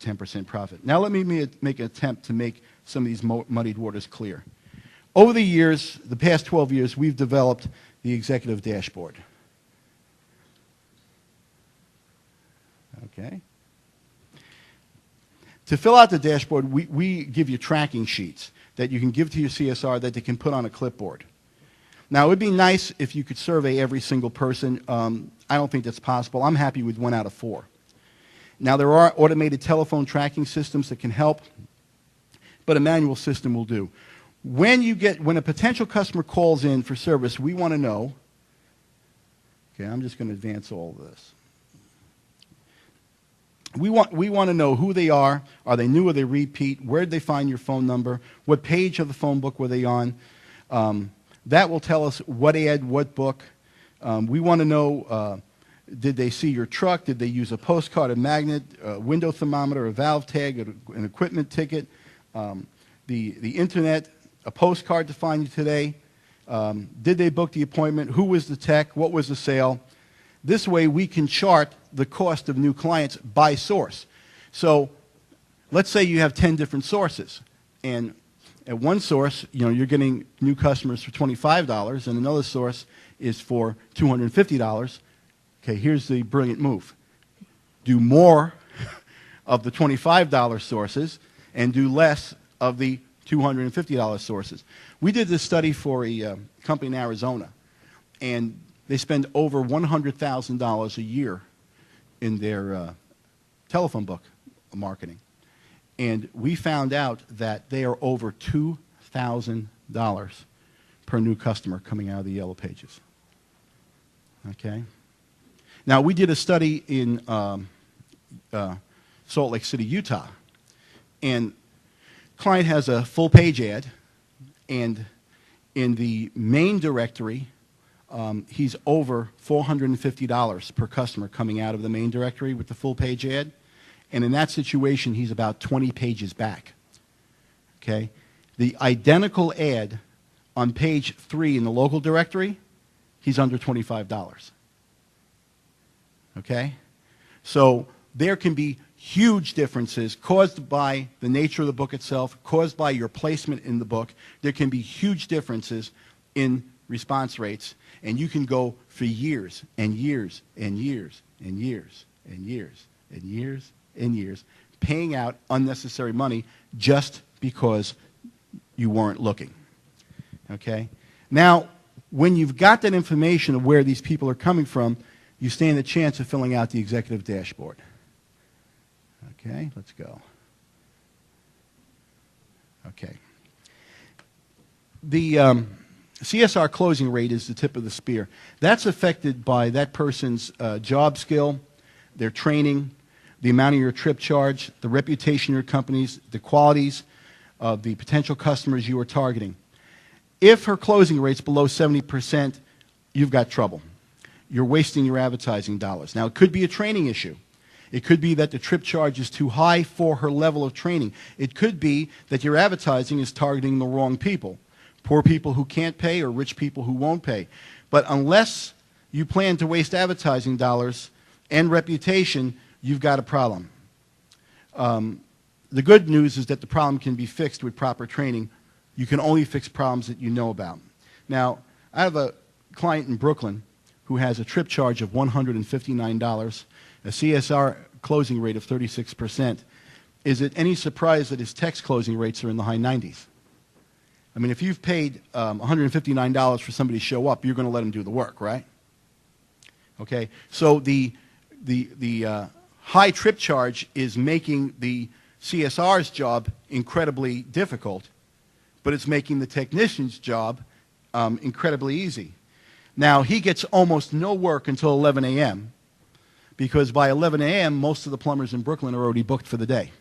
10% profit. Now let me make an attempt to make some of these muddied waters clear. Over the years, the past 12 years, we've developed the executive dashboard. Okay. To fill out the dashboard, we give you tracking sheets that you can give to your CSR that they can put on a clipboard. Now, it would be nice if you could survey every single person. I don't think that's possible. I'm happy with 1 out of 4. Now, there are automated telephone tracking systems that can help, but a manual system will do. When a potential customer calls in for service, we want to know, okay, I'm just going to advance all of this. We want to know who they are they new or they repeat, where did they find your phone number, what page of the phone book were they on. That will tell us what ad, what book. We want to know, did they see your truck, did they use a postcard, a magnet, a window thermometer, a valve tag, an equipment ticket, the internet, a postcard to find you today. Did they book the appointment, who was the tech, what was the sale. This way we can chart the cost of new clients by source. So let's say you have 10 different sources, and at one source, you're getting new customers for $25, and another source is for $250. Okay, here's the brilliant move. Do more of the $25 sources and do less of the $250 sources. We did this study for a company in Arizona, and they spend over $100,000 a year in their telephone book marketing. And we found out that they are over $2,000 per new customer coming out of the Yellow Pages. Okay? Now, we did a study in Salt Lake City, Utah. And client has a full-page ad, and in the main directory, he's over $450 per customer coming out of the main directory with the full-page ad. And in that situation, he's about 20 pages back. Okay? The identical ad on page 3 in the local directory, he's under $25. Okay? So there can be huge differences caused by the nature of the book itself, caused by your placement in the book. There can be huge differences in response rates, and you can go for years and years and years and years and years and years and years paying out unnecessary money just because you weren't looking. Okay? Now, when you've got that information of where these people are coming from, you stand a chance of filling out the executive dashboard. Okay, let's go. Okay. The CSR closing rate is the tip of the spear. That's affected by that person's job skill, their training, the amount of your trip charge, the reputation of your companies, the qualities of the potential customers you are targeting. If her closing rate's below 70%, you've got trouble. You're wasting your advertising dollars. Now, it could be a training issue. It could be that the trip charge is too high for her level of training. It could be that your advertising is targeting the wrong people, poor people who can't pay or rich people who won't pay. But unless you plan to waste advertising dollars and reputation, you've got a problem. The good news is that the problem can be fixed with proper training. You can only fix problems that you know about. Now, I have a client in Brooklyn who has a trip charge of $159, a CSR closing rate of 36%. Is it any surprise that his text closing rates are in the high 90s? I mean, if you've paid $159 for somebody to show up, you're going to let them do the work, right? Okay, so the high trip charge is making the CSR's job incredibly difficult, but it's making the technician's job incredibly easy. Now, he gets almost no work until 11 a.m. because by 11 a.m., most of the plumbers in Brooklyn are already booked for the day.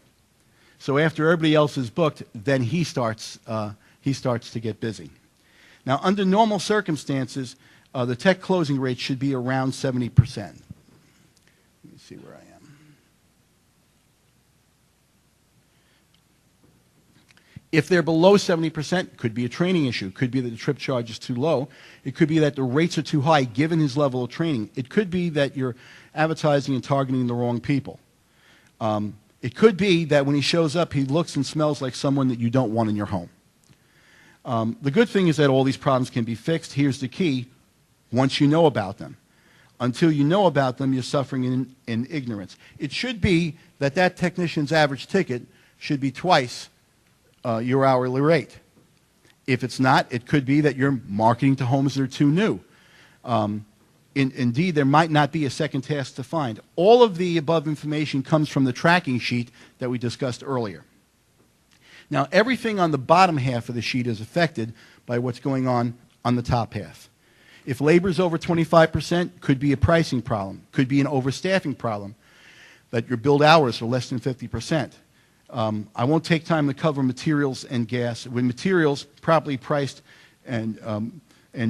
So after everybody else is booked, then he starts to get busy. Now, under normal circumstances, the tech closing rate should be around 70%. Let me see where I am. If they're below 70%, could be a training issue. Could be that the trip charge is too low. It could be that the rates are too high given his level of training. It could be that you're advertising and targeting the wrong people. It could be that when he shows up, he looks and smells like someone that you don't want in your home. The good thing is that all these problems can be fixed. Here's the key: once you know about them. Until you know about them, you're suffering in ignorance. It should be that that technician's average ticket should be twice your hourly rate. If it's not, it could be that you're marketing to homes that are too new. Indeed, there might not be a second task to find. All of the above information comes from the tracking sheet that we discussed earlier. Now, everything on the bottom half of the sheet is affected by what's going on the top half. If labor is over 25%, could be a pricing problem, could be an overstaffing problem, that your billed hours are less than 50%. I won't take time to cover materials and gas. With materials properly priced and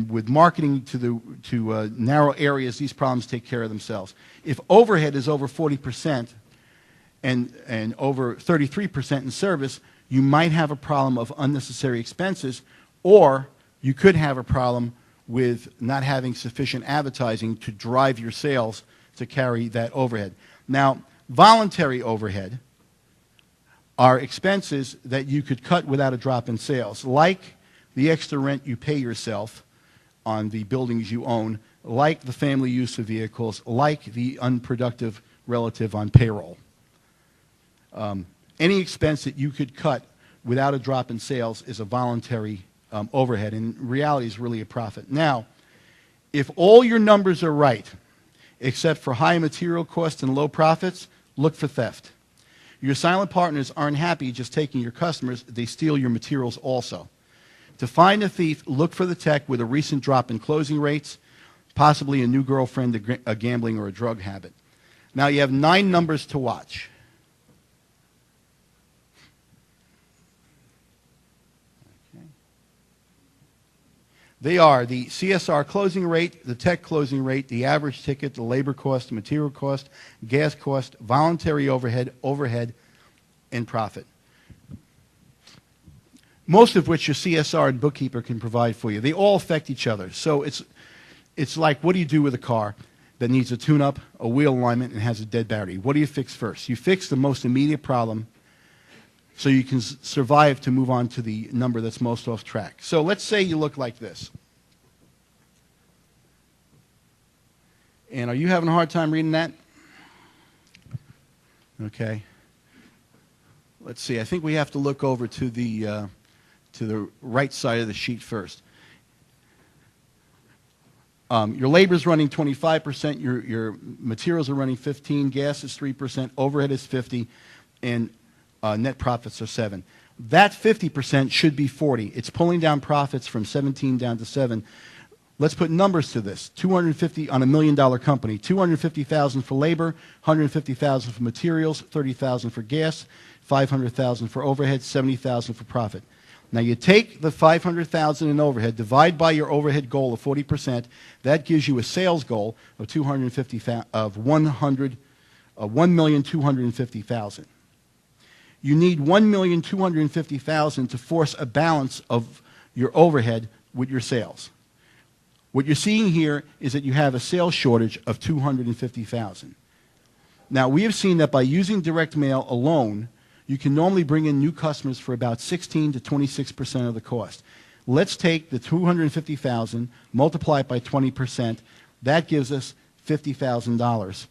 with marketing to narrow areas, these problems take care of themselves. If overhead is over 40% and over 33% in service, you might have a problem of unnecessary expenses, or you could have a problem with not having sufficient advertising to drive your sales to carry that overhead. Now, voluntary overhead are expenses that you could cut without a drop in sales, like the extra rent you pay yourself on the buildings you own, like the family use of vehicles, like the unproductive relative on payroll. Any expense that you could cut without a drop in sales is a voluntary overhead, and in reality is really a profit. Now, if all your numbers are right, except for high material costs and low profits, look for theft. Your silent partners aren't happy just taking your customers, they steal your materials also. To find a thief, look for the tech with a recent drop in closing rates, possibly a new girlfriend, a gambling, or a drug habit. Now you have 9 numbers to watch. They are the CSR closing rate, the tech closing rate, the average ticket, the labor cost, the material cost, gas cost, voluntary overhead, and profit. Most of which your CSR and bookkeeper can provide for you. They all affect each other. So it's like, what do you do with a car that needs a tune-up, a wheel alignment, and has a dead battery? What do you fix first? You fix the most immediate problem so you can survive to move on to the number that's most off track. So let's say you look like this. And are you having a hard time reading that? Okay. Let's see. I think we have to look over to the right side of the sheet first. Your labor is running 25%, your materials are running 15%, gas is 3%, overhead is 50%, and net profits are 7%. That 50% should be 40%. It's pulling down profits from 17 down to 7. Let's put numbers to this. 250 on $1 million company. 250,000 for labor, 150,000 for materials, 30,000 for gas, 500,000 for overhead, 70,000 for profit. Now you take the 500,000 in overhead, divide by your overhead goal of 40%. That gives you a sales goal of 1,250,000. You need 1,250,000 to force a balance of your overhead with your sales. What you're seeing here is that you have a sales shortage of 250,000. Now, we have seen that by using direct mail alone, you can normally bring in new customers for about 16 to 26% of the cost. Let's take the 250,000, multiply it by 20%. That gives us $50,000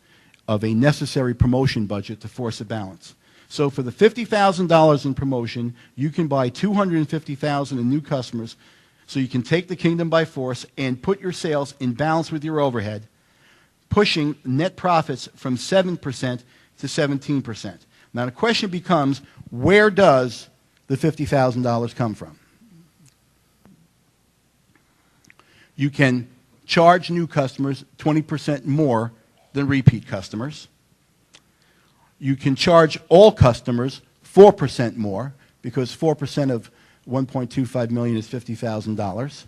of a necessary promotion budget to force a balance. So for the $50,000 in promotion, you can buy 250,000 in new customers, so you can take the kingdom by force and put your sales in balance with your overhead, pushing net profits from 7% to 17%. Now the question becomes, where does the $50,000 come from? You can charge new customers 20% more than repeat customers. You can charge all customers 4% more, because 4% of 1.25 million is $50,000.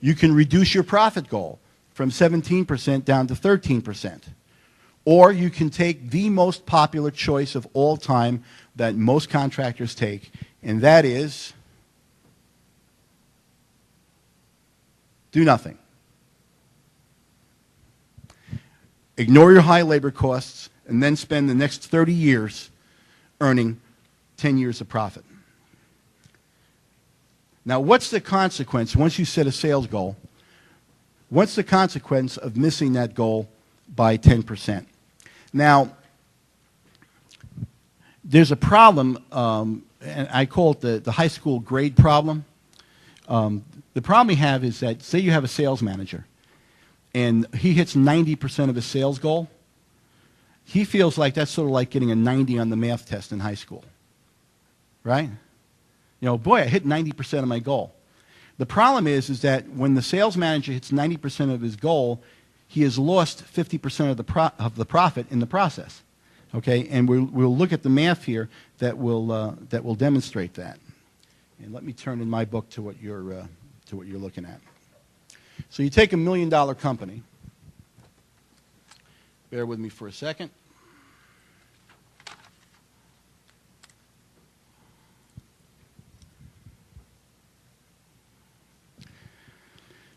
You can reduce your profit goal from 17% down to 13%. Or you can take the most popular choice of all time that most contractors take, and that is do nothing. Ignore your high labor costs and then spend the next 30 years earning 10 years of profit. Now, what's the consequence once you set a sales goal? What's the consequence of missing that goal by 10%? Now, there's a problem, and I call it the high school grade problem. The problem you have is that, say you have a sales manager, and he hits 90% of his sales goal. He feels like that's sort of like getting a 90 on the math test in high school, right? You know, boy, I hit 90% of my goal. The problem is that when the sales manager hits 90% of his goal, he has lost 50% of the profit in the process. Okay, and we'll look at the math here that will demonstrate that. And let me turn in my book to what you're looking at. So you take $1 million company. Bear with me for a second.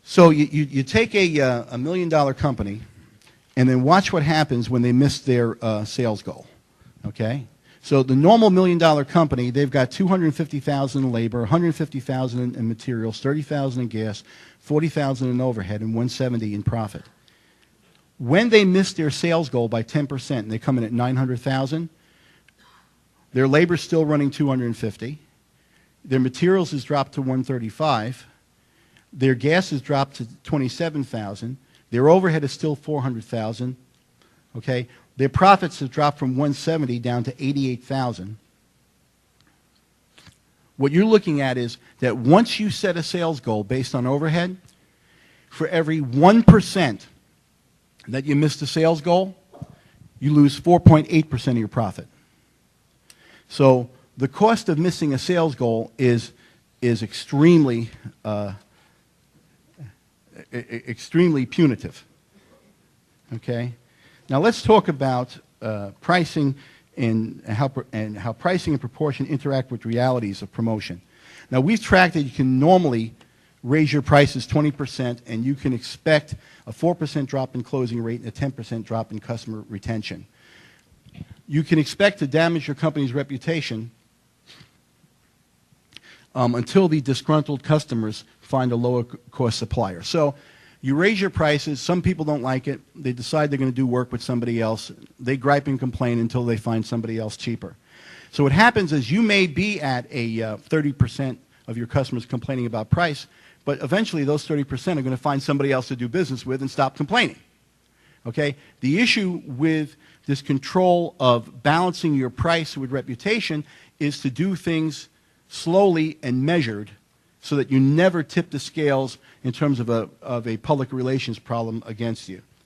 So you take a $1 million company, and then watch what happens when they miss their sales goal. Okay? So the normal $1 million company, they've got $250,000 in labor, $150,000 in materials, $30,000 in gas, $40,000 in overhead, and $170,000 in profit. When they miss their sales goal by 10%, and they come in at $900,000, their labor's still running $250,000, their materials has dropped to $135,000, their gas has dropped to $27,000, their overhead is still $400,000. Okay, their profits have dropped from $170,000 down to $88,000. What you're looking at is that once you set a sales goal based on overhead, for every 1% that you miss the sales goal, you lose 4.8% of your profit. So the cost of missing a sales goal is extremely punitive. Okay? Now let's talk about pricing and how pricing and proportion interact with realities of promotion. Now we've tracked that you can normally raise your prices 20% and you can expect a 4% drop in closing rate and a 10% drop in customer retention. You can expect to damage your company's reputation until the disgruntled customers find a lower cost supplier. So you raise your prices, some people don't like it, they decide they're going to do work with somebody else, they gripe and complain until they find somebody else cheaper. So what happens is you may be at a 30% of your customers complaining about price, but eventually those 30% are going to find somebody else to do business with and stop complaining. Okay? The issue with this control of balancing your price with reputation is to do things slowly and measured so that you never tip the scales in terms of a public relations problem against you.